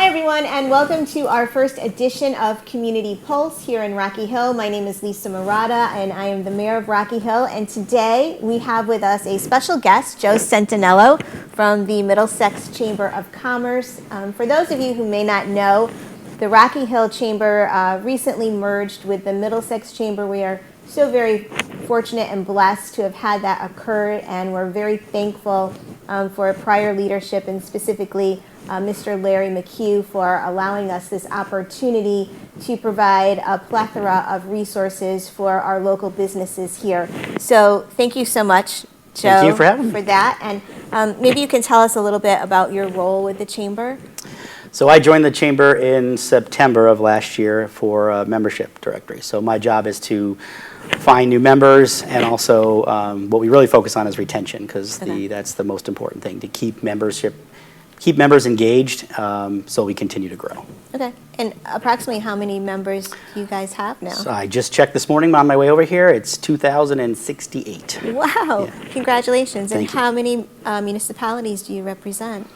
everyone, and welcome to our first edition of Community Pulse here in Rocky Hill. My name is Lisa Marotta, and I am the mayor of Rocky Hill. And today we have with us a special guest, Joe Centinello from the Middlesex Chamber of Commerce. For those of you who may not know, the Rocky Hill Chamber recently merged with the Middlesex Chamber. We are so very fortunate and blessed to have had that occur, and we're very thankful for prior leadership, and specifically Mr. Larry McHugh, for allowing us this opportunity to provide a plethora of resources for our local businesses here. So thank you so much, Joe, thank you for having me. For that. And maybe you can tell us a little bit about your role with the Chamber. So I joined the Chamber in September of last year for a membership directory. So my job is to find new members, and also what we really focus on is retention, because that's the most important thing, to keep members engaged, so we continue to grow. Okay. And approximately how many members do you guys have now? So I just checked this morning on my way over here. It's 2,068. Wow. Yeah. Congratulations. Thank you. How many municipalities do you represent?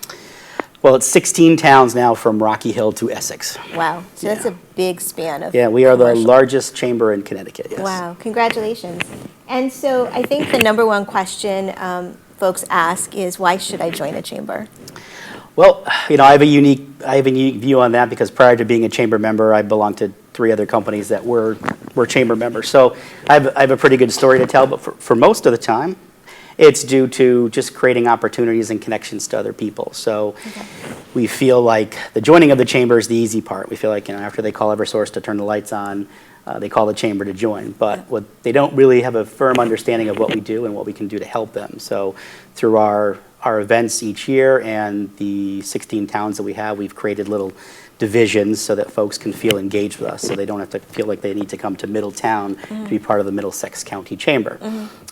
Well, it's 16 towns now from Rocky Hill to Essex. Wow. So that's a big span of we are the largest chamber in Connecticut, yes. Wow. Congratulations. And so I think the number one question folks ask is, why should I join a chamber? Well, I have a unique view on that, because prior to being a chamber member, I belonged to 3 other companies that were chamber members. So I have a pretty good story to tell, but for most of the time, it's due to just creating opportunities and connections to other people. So we feel like the joining of the chamber is the easy part. We feel like after they call Eversource to turn the lights on, they call the chamber to join. But what they don't really have a firm understanding of what we do and what we can do to help them. So through our events each year and the 16 towns that we have, we've created little divisions so that folks can feel engaged with us, so they don't have to feel like they need to come to Middletown to be part of the Middlesex County Chamber.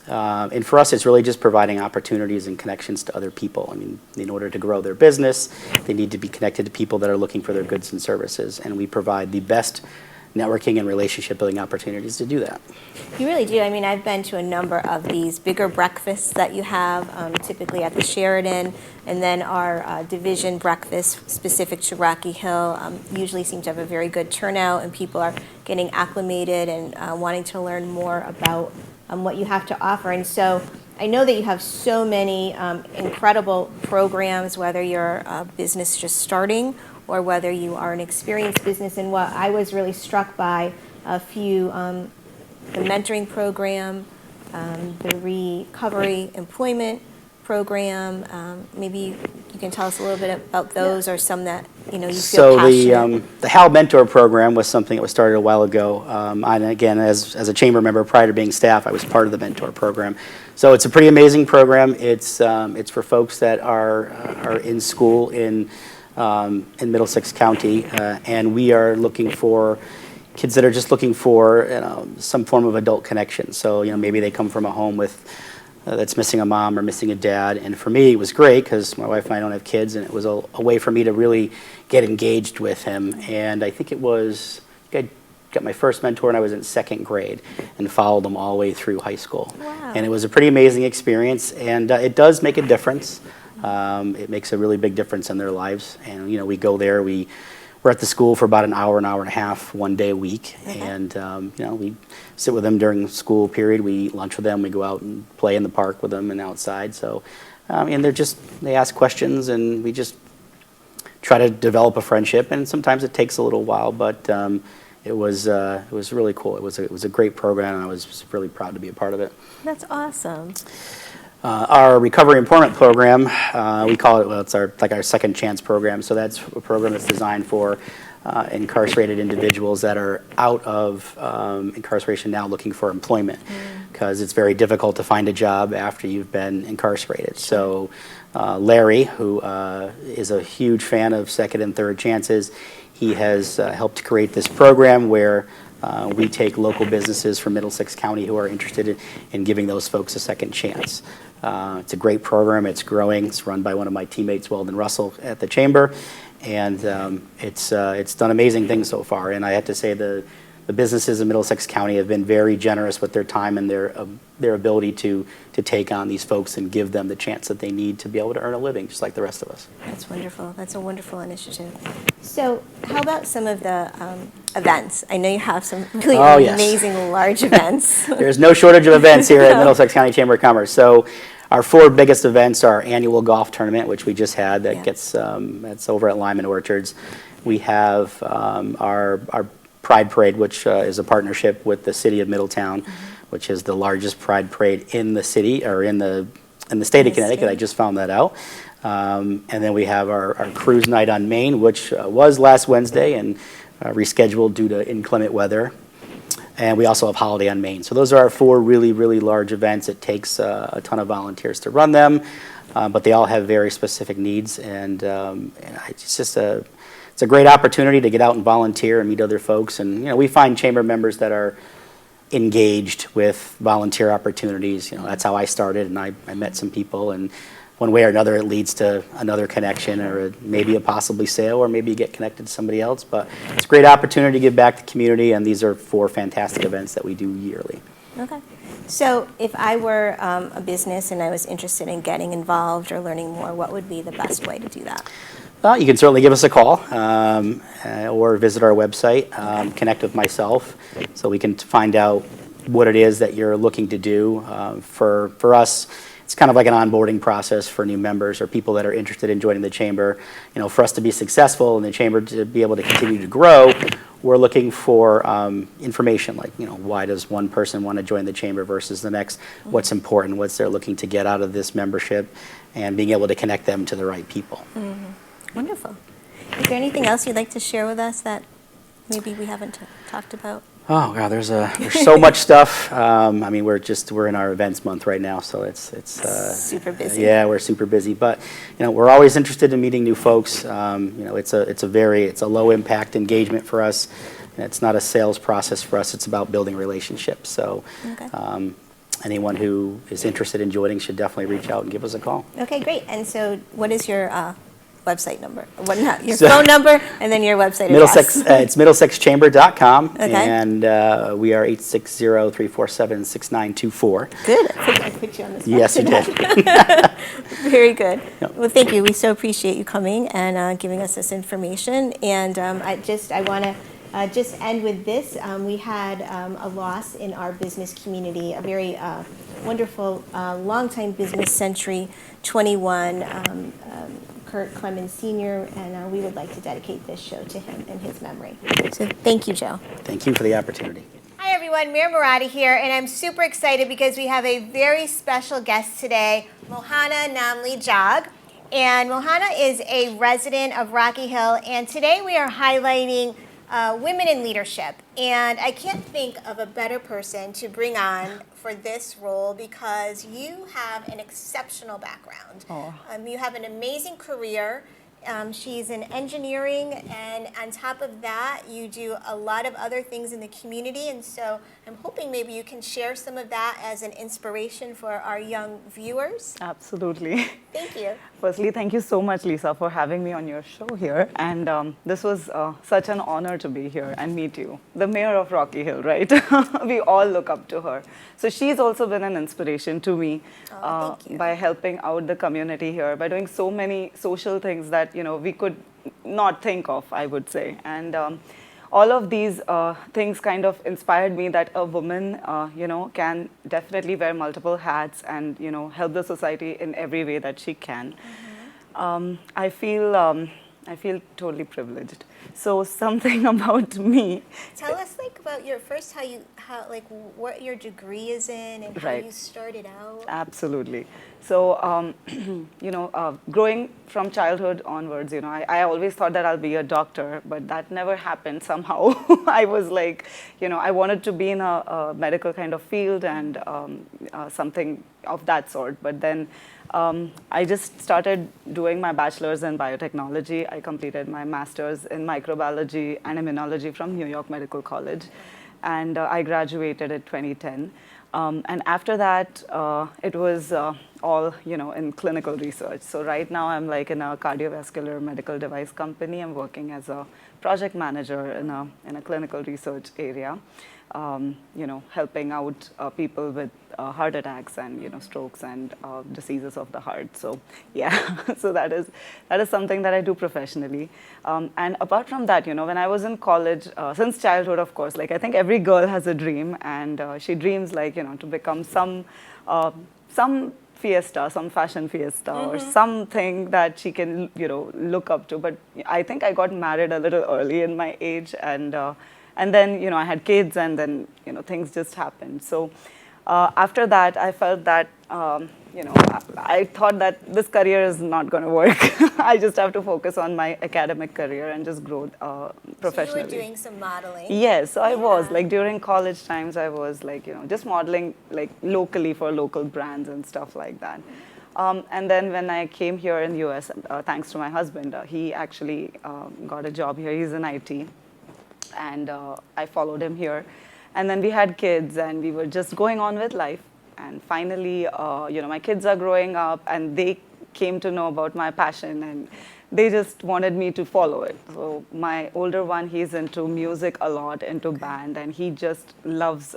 And for us, it's really just providing opportunities and connections to other people. I mean, in order to grow their business, they need to be connected to people that are looking for their goods and services, and we provide the best networking and relationship building opportunities to do that. You really do. I mean, I've been to a number of these bigger breakfasts that you have, typically at the Sheridan, and then our division breakfast specific to Rocky Hill usually seem to have a very good turnout, and people are getting acclimated and wanting to learn more about what you have to offer. And so I know that you have so many incredible programs, whether you're a business just starting or whether you are an experienced business. And what I was really struck by a few, the mentoring program, the recovery employment program. Maybe you can tell us a little bit about those, or some that you feel passionate. So the HAL Mentor program was something that was started a while ago. And again, as a chamber member prior to being staff, I was part of the mentor program. So it's a pretty amazing program. It's for folks that are in school in Middlesex County, and we are looking for kids that are just looking for some form of adult connection. So maybe they come from a home with that's missing a mom or missing a dad, and for me it was great because my wife and I don't have kids, and it was a way for me to really get engaged with him. And I think I got my first mentor when I was in 2nd grade and followed them all the way through high school. Wow. And it was a pretty amazing experience, and it does make a difference. It makes a really big difference in their lives. And we go there, we're at the school for about an hour and a half, one day a week. And we sit with them during the school period. We eat lunch with them. We go out and play in the park with them and outside. So, and they ask questions, and we just try to develop a friendship. And sometimes it takes a little while, but it was really cool. It was a great program, and I was really proud to be a part of it. That's awesome. Our recovery employment program, we call it, it's our second chance program. So that's a program that's designed for incarcerated individuals that are out of incarceration now looking for employment, because it's very difficult to find a job after you've been incarcerated. So Larry, who is a huge fan of second and third chances, he has helped create this program where we take local businesses from Middlesex County who are interested in giving those folks a second chance. It's a great program. It's growing. It's run by one of my teammates, Weldon Russell, at the Chamber, and it's done amazing things so far. And I have to say the the businesses in Middlesex County have been very generous with their time and their ability to take on these folks and give them the chance that they need to be able to earn a living, just like the rest of us. That's wonderful. That's a wonderful initiative. So how about some of the events? I know you have some really Yes. amazing large events. There's no shortage of events here at Middlesex County Chamber of Commerce. So our 4 biggest events are our annual golf tournament, which we just had, that gets, that's over at Lyman Orchards. We have our Pride Parade, which is a partnership with the city of Middletown, which is the largest Pride Parade in the city, or in the state of Connecticut. I just found that out. And then we have our cruise night on Maine, which was last Wednesday and rescheduled due to inclement weather. And we also have Holiday on Main. So those are our 4 really, really large events. It takes a ton of volunteers to run them, but they all have very specific needs. And it's just it's a great opportunity to get out and volunteer and meet other folks. And we find chamber members that are engaged with volunteer opportunities. That's how I started, and I met some people, and one way or another it leads to another connection, or maybe a possibly sale, or maybe you get connected to somebody else. But it's a great opportunity to give back to the community, and these are 4 fantastic events that we do yearly. Okay. So if I were a business and I was interested in getting involved or learning more, what would be the best way to do that? Well, you can certainly give us a call or visit our website, connect with myself, so we can find out what it is that you're looking to do. For us, it's kind of like an onboarding process for new members or people that are interested in joining the chamber. For us to be successful in the chamber, to be able to continue to grow, we're looking for information like, why does one person want to join the chamber versus the next? What's important? What's they're looking to get out of this membership? And being able to connect them to the right people. Wonderful. Is there anything else you'd like to share with us that maybe we haven't talked about? Oh God, there's so much stuff. We're in our events month right now, so it's super busy. Yeah, we're super busy, but we're always interested in meeting new folks. It's a low impact engagement for us. It's not a sales process for us. It's about building relationships. So. Okay. Anyone who is interested in joining should definitely reach out and give us a call. Okay, great. And so what is your website number? Your phone number and then your website Middlesex, address. it's middlesexchamber.com, Okay. and we are 860-347-6924. Good. I put you on the spot. Yes, you did. Very good. Yep. Well, thank you. We so appreciate you coming and giving us this information. And I want to just end with this. We had a loss in our business community, a very wonderful, longtime business, Century 21, Kurt Clemens Sr., and we would like to dedicate this show to him in his memory. So thank you, Joe. Thank you for the opportunity. Hi everyone, Mayor Marotta here, and I'm super excited because we have a very special guest today, Mohana Namli Jog. And Mohana is a resident of Rocky Hill, and today we are highlighting women in leadership. And I can't think of a better person to bring on for this role because you have an exceptional background. You have an amazing career. She's in engineering, and on top of that, you do a lot of other things in the community, and so I'm hoping maybe you can share some of that as an inspiration for our young viewers. Absolutely. Thank you. Firstly, thank you so much, Lisa, for having me on your show here. And this was such an honor to be here and meet you. The mayor of Rocky Hill, right? We all look up to her. So she's also been an inspiration to me thank you. by helping out the community here, by doing so many social things that we could not think of, I would say. And all of these things kind of inspired me that a woman, can definitely wear multiple hats and, help the society in every way that she can. I feel totally privileged. So something about me. Tell us about your first, what your degree is in and how Right. you started out. Absolutely. So, growing from childhood onwards, I always thought that I'll be a doctor, but that never happened somehow. I was like, I wanted to be in a medical kind of field and something of that sort. But then I just started doing my bachelor's in biotechnology. I completed my master's in microbiology and immunology from New York Medical College. And I graduated in 2010. And after that, it was all, in clinical research. So right now I'm like in a cardiovascular medical device company. I'm working as a project manager in a clinical research area, helping out people with heart attacks and strokes and diseases of the heart. So yeah, so that is something that I do professionally. And apart from that, when I was in college, since childhood, of course, like I think every girl has a dream, and she dreams like to become some fiesta, some fashion fiesta, or something that she can look up to. But I think I got married a little early in my age, and then I had kids, and then things just happened. So after that, I felt that I thought that this career is not going to work. I just have to focus on my academic career and just grow professionally. So you were doing some modeling. Yes, so I was like during college times. I was like just modeling like locally for local brands and stuff like that. And then when I came here in the US, thanks to my husband, he actually got a job here. He's in IT, and I followed him here. And then we had kids, and we were just going on with life. And finally, my kids are growing up, and they came to know about my passion, and they just wanted me to follow it. So my older one, he's into music a lot, into band, and he just loves,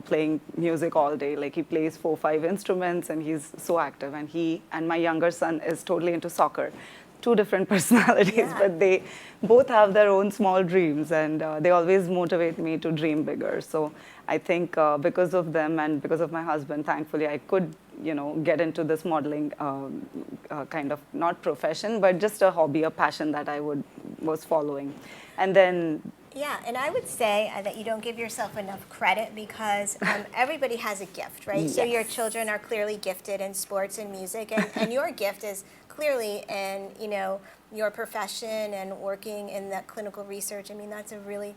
playing music all day. Like he plays 4 or 5 instruments, and he's so active. And my younger son is totally into soccer. 2 different personalities, but they both have their own small dreams, and they always motivate me to dream bigger. So I think because of them and because of my husband, thankfully, I could, get into this modeling kind of not profession, but just a hobby, a passion that I was following. And then yeah, and I would say that you don't give yourself enough credit, because everybody has a gift, right? Yes. So your children are clearly gifted in sports and music, and your gift is clearly in your profession and working in that clinical research. I mean, that's a really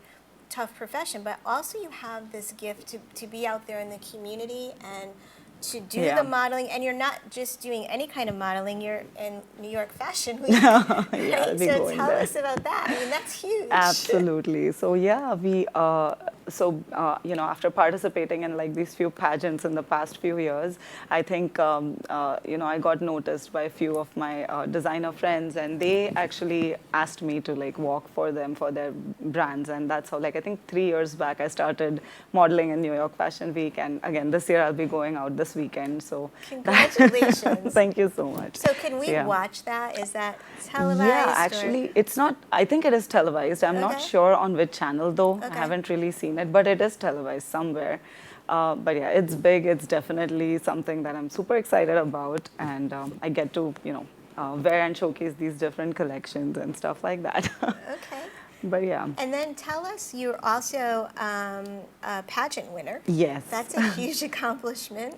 tough profession, but also you have this gift to be out there in the community and to do the modeling. And you're not just doing any kind of modeling, you're in New York Fashion Week. Right? So tell us about that. I mean, that's huge. Absolutely. So yeah, we after participating in like these few pageants in the past few years, I think I got noticed by a few of my designer friends, and they actually asked me to like walk for them for their brands. And that's how, like, I think 3 years back I started modeling in New York Fashion Week, and again this year I'll be going out this weekend. So congratulations. Thank you so much. So can we watch that? Is that televised? Yeah, actually, it's not. I think it is televised. I'm not sure on which channel though. I haven't really seen it, but it is televised somewhere. But yeah, it's big. It's definitely something that I'm super excited about, and I get to wear and showcase these different collections and stuff like that. Okay. But yeah. And then tell us, you're also a pageant winner. Yes. That's a huge accomplishment.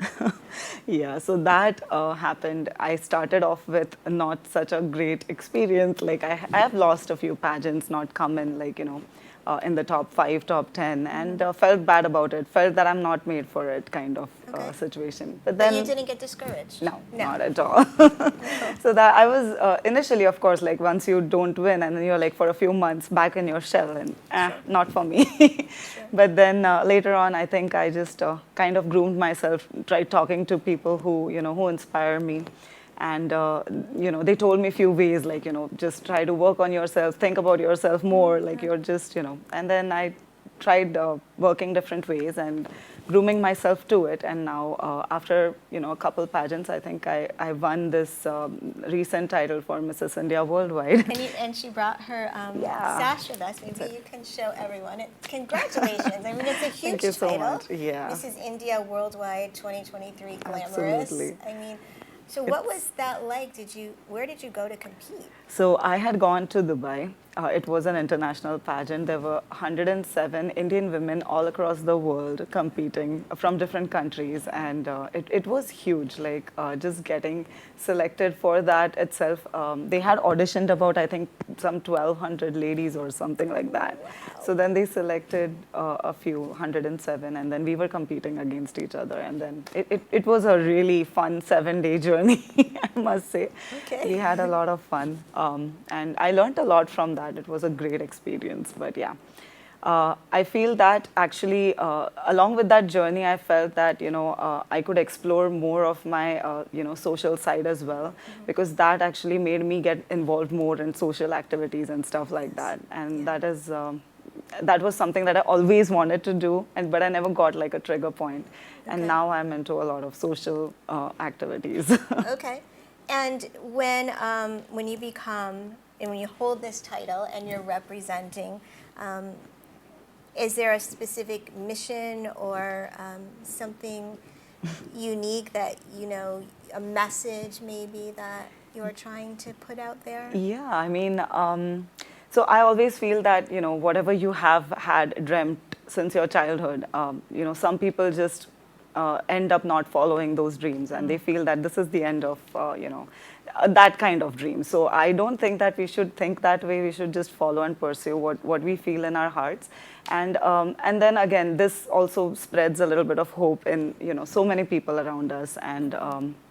Yeah, so that happened. I started off with not such a great experience. Like I have lost a few pageants, not come in like, in the top 5, top 10, and felt bad about it. Felt that I'm not made for it, kind of situation. But then you didn't get discouraged. No, not at all. So that I was initially, of course, like once you don't win, and then you're like for a few months back in your shell, and not for me. But then later on, I think I just kind of groomed myself, tried talking to people who who inspire me. And, they told me a few ways, like, just try to work on yourself, think about yourself more, like you're just, And then I tried working different ways and grooming myself to it. And now, after, a couple pageants, I think I won this recent title for Mrs. India Worldwide. And she brought her sash with us. Maybe you can show everyone. Congratulations. I mean, it's a huge Thank you so title. much. Yeah. Mrs. India Worldwide 2023 Glamorous. Absolutely. I mean, so what was that like? Where did you go to compete? So I had gone to Dubai. It was an international pageant. There were 107 Indian women all across the world competing from different countries, and it was huge. Like just getting selected for that itself. They had auditioned about, I think, some 1,200 ladies or something like that. Wow. So then they selected a few, 107, and then we were competing against each other. And then it was a really fun 7-day journey, I must say. Okay. We had a lot of fun, and I learned a lot from that. It was a great experience, but yeah. I feel that actually, along with that journey, I felt that, I could explore more of my, social side as well, because that actually made me get involved more in social activities and stuff like that. And that was something that I always wanted to do, but I never got like a trigger point. And Okay. now I'm into a lot of social activities. Okay. And when you become, and when you hold this title and you're representing, is there a specific mission or something unique that, a message maybe that you're trying to put out there? Yeah, I mean, so I always feel that, whatever you have had dreamt since your childhood, some people just end up not following those dreams, and they feel that this is the end of, that kind of dream. So I don't think that we should think that way. We should just follow and pursue what we feel in our hearts. And then again, this also spreads a little bit of hope in, so many people around us, and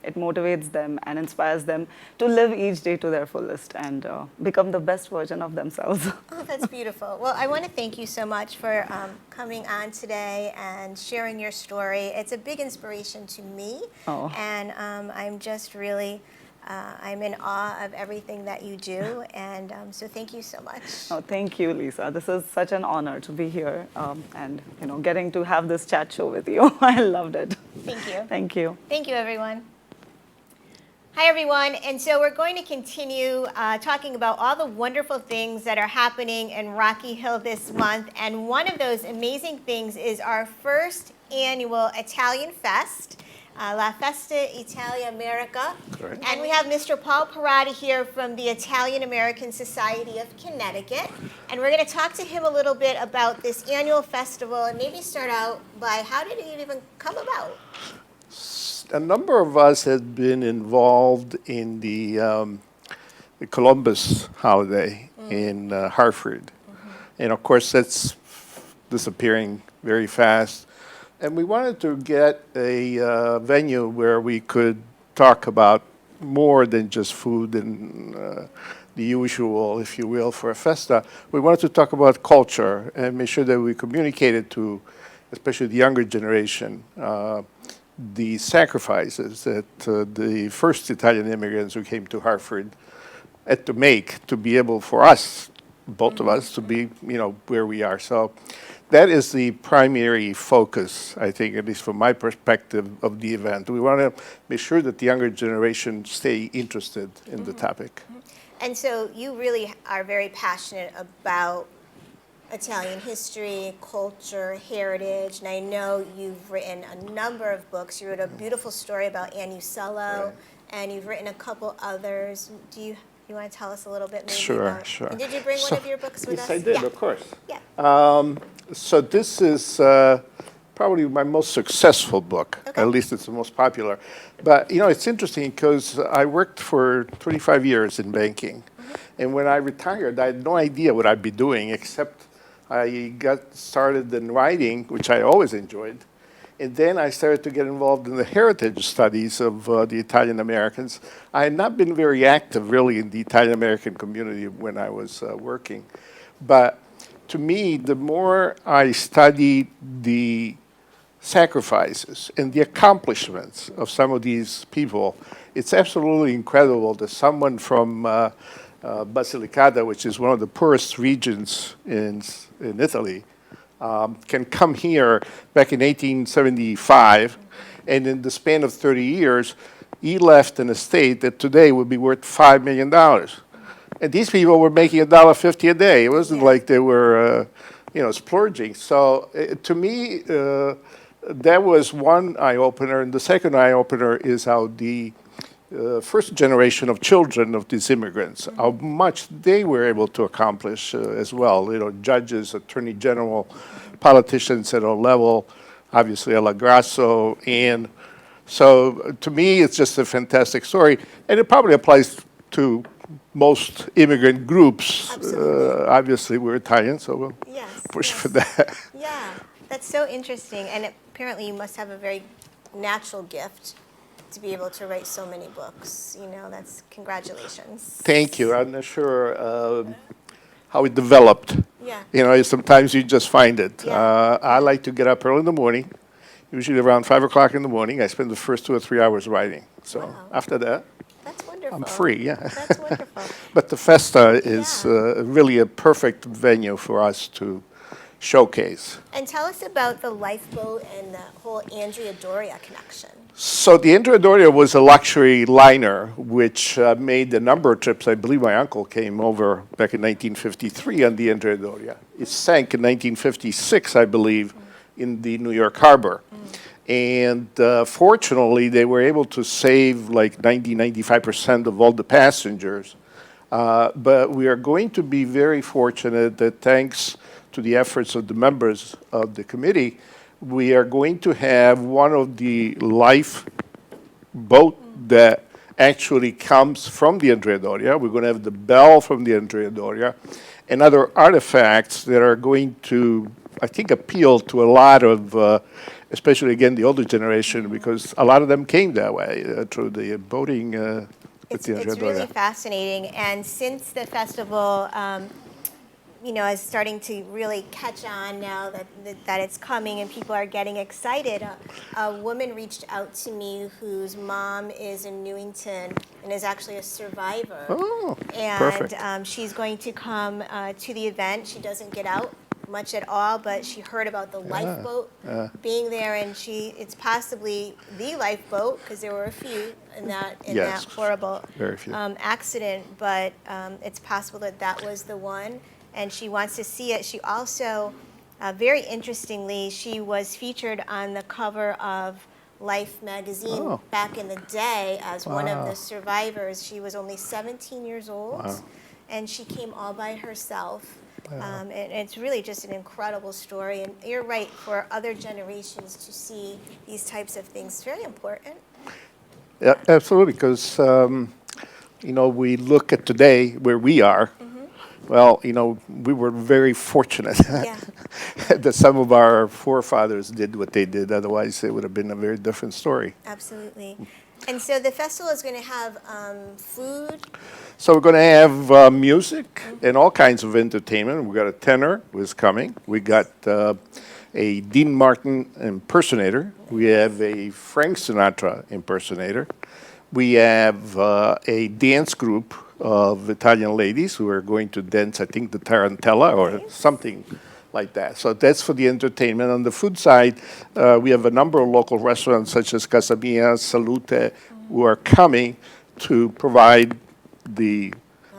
it motivates them and inspires them to live each day to their fullest and become the best version of themselves. Oh, that's beautiful. Well, I want to thank you so much for coming on today and sharing your story. It's a big inspiration to me, Oh. and I'm just really, I'm in awe of everything that you do, and so thank you so much. Oh, thank you, Lisa. This is such an honor to be here, and getting to have this chat show with you. I loved it. Thank you. Thank you. Thank you, everyone. Hi, everyone. And so we're going to continue talking about all the wonderful things that are happening in Rocky Hill this month. And one of those amazing things is our first annual Italian Fest, La Festa Italia America. Correct. And we have Mr. Paul Parati here from the Italian American Society of Connecticut. And we're going to talk to him a little bit about this annual festival and maybe start out by how did it even come about? A number of us had been involved in the Columbus holiday in Hartford. And of course, that's disappearing very fast. And we wanted to get a venue where we could talk about more than just food and the usual, if you will, for a festa. We wanted to talk about culture and make sure that we communicated to, especially the younger generation, the sacrifices that the first Italian immigrants who came to Hartford had to make to be able for us, both of us, to be, where we are. So that is the primary focus, I think, at least from my perspective, of the event. We want to make sure that the younger generation stay interested in the topic. And so you really are very passionate about Italian history, culture, heritage, and I know you've written a number of books. You wrote a beautiful story about Anne Usello, and you've written a couple others. Do you want to tell us a little bit maybe Sure, about? sure. And did you bring one of your books with Yes, us? I did, Yeah. of course. Yeah. So this is probably my most successful book. Okay. At least it's the most popular. But, it's interesting because I worked for 25 years in banking. And when I retired, I had no idea what I'd be doing, except I got started in writing, which I always enjoyed. And then I started to get involved in the heritage studies of the Italian Americans. I had not been very active, really, in the Italian American community when I was working. But to me, the more I studied the sacrifices and the accomplishments of some of these people, it's absolutely incredible that someone from Basilicata, which is one of the poorest regions in Italy, can come here back in 1875, and in the span of 30 years, he left an estate that today would be worth $5 million. And these people were making $1.50 a day. It wasn't like they were, splurging. So to me, that was one eye-opener. And the second eye-opener is how the first generation of children of these immigrants, how much they were able to accomplish as well. Judges, attorney general, politicians at all level, obviously Alla Grasso. And so to me, it's just a fantastic story. And it probably applies to most immigrant groups. Absolutely. Obviously, we're Italian, so we'll push for that. Yeah, that's so interesting. And apparently you must have a very natural gift to be able to write so many books. That's congratulations. Thank you. I'm not sure how it developed. Yeah. You know, sometimes you just find it. Yeah. I like to get up early in the morning, usually around 5 o'clock in the morning. I spend the first 2 or 3 hours writing. So Wow. after that, That's wonderful. I'm free, yeah. That's wonderful. But the Festa is Yeah. really a perfect venue for us to showcase. And tell us about the lifeboat and the whole Andrea Doria connection. So the Andrea Doria was a luxury liner which made a number of trips. I believe my uncle came over back in 1953 on the Andrea Doria. It sank in 1956, I believe, in the New York harbor. And fortunately, they were able to save like 95% of all the passengers. But we are going to be very fortunate that thanks to the efforts of the members of the committee, we are going to have one of the lifeboat that actually comes from the Andrea Doria. We're going to have the bell from the Andrea Doria and other artifacts that are going to, I think, appeal to a lot of, especially again, the older generation, because a lot of them came that way through the boating with the Andrea It's Doria. really fascinating. And since the festival, is starting to really catch on now that it's coming and people are getting excited, a woman reached out to me whose mom is in Newington and is actually a survivor. Oh, And perfect. she's going to come to the event. She doesn't get out much at all, but she heard about the lifeboat being there, and it's possibly the lifeboat, because there were a few in that Yes, horrible very few. accident, but it's possible that was the one, and she wants to see it. She also, very interestingly, she was featured on the cover of Life magazine Oh. back in the day as one of Wow. the survivors. She was only 17 years old, Wow. and she came all by herself. And it's really just an incredible story. And you're right, for other generations to see these types of things, it's very important. Yeah, absolutely, because we look at today where we are. Well, we were very fortunate Yeah. that some of our forefathers did what they did. Otherwise, it would have been a very different story. Absolutely. And so the festival is going to have food. So we're going to have music and all kinds of entertainment. We got a tenor who's coming. We got a Dean Martin impersonator. We have a Frank Sinatra impersonator. We have a dance group of Italian ladies who are going to dance, I think, the tarantella or something like that. So that's for the entertainment. On the food side, we have a number of local restaurants such as Casa Mia, Salute, who are coming to provide the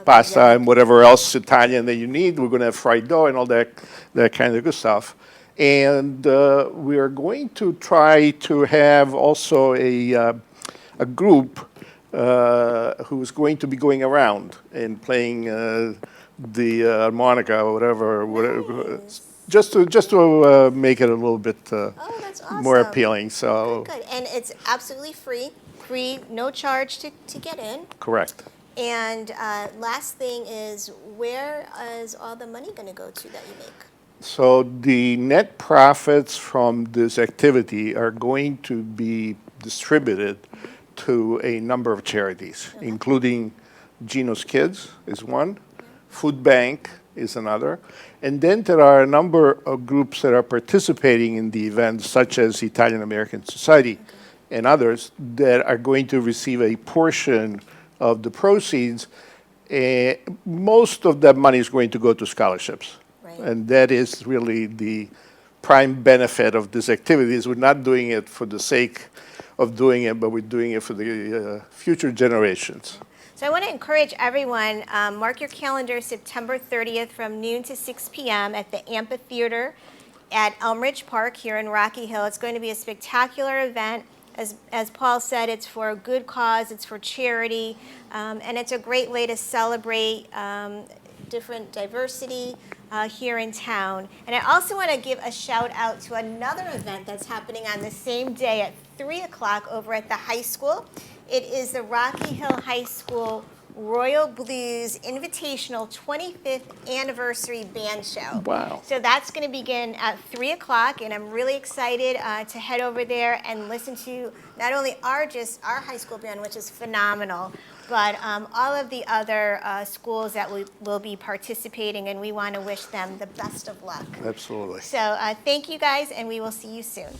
pasta and whatever else Italian that you need. We're going to have fried dough and all that kind of good stuff. And we are going to try to have also a group who's going to be going around and playing the harmonica or whatever, just to make it a little bit That's awesome. more appealing. So Good. And it's absolutely free, no charge to get in. correct. And last thing is, where is all the money going to go to that you make? So the net profits from this activity are going to be distributed to a number of charities, including Gino's Kids is one, Food Bank is another, and then there are a number of groups that are participating in the event, such as Italian American Society and others, that are going to receive a portion of the proceeds. Most of that money is going to go to scholarships. Right. And that is really the prime benefit of this activity, is we're not doing it for the sake of doing it, but we're doing it for the future generations. So I want to encourage everyone, mark your calendar, September 30th from noon to 6 p.m. at the amphitheater at Elmridge Park here in Rocky Hill. It's going to be a spectacular event. As Paul said, it's for a good cause, it's for charity, and it's a great way to celebrate different diversity here in town. And I also want to give a shout out to another event that's happening on the same day at 3 o'clock over at the high school. It is the Rocky Hill High School Royal Blues Invitational 25th Anniversary Band Show. Wow. So that's going to begin at 3 o'clock, and I'm really excited to head over there and listen to not only our high school band, which is phenomenal, but all of the other schools that will be participating, and we want to wish them the best of luck. Absolutely. So thank you guys, and we will see you soon.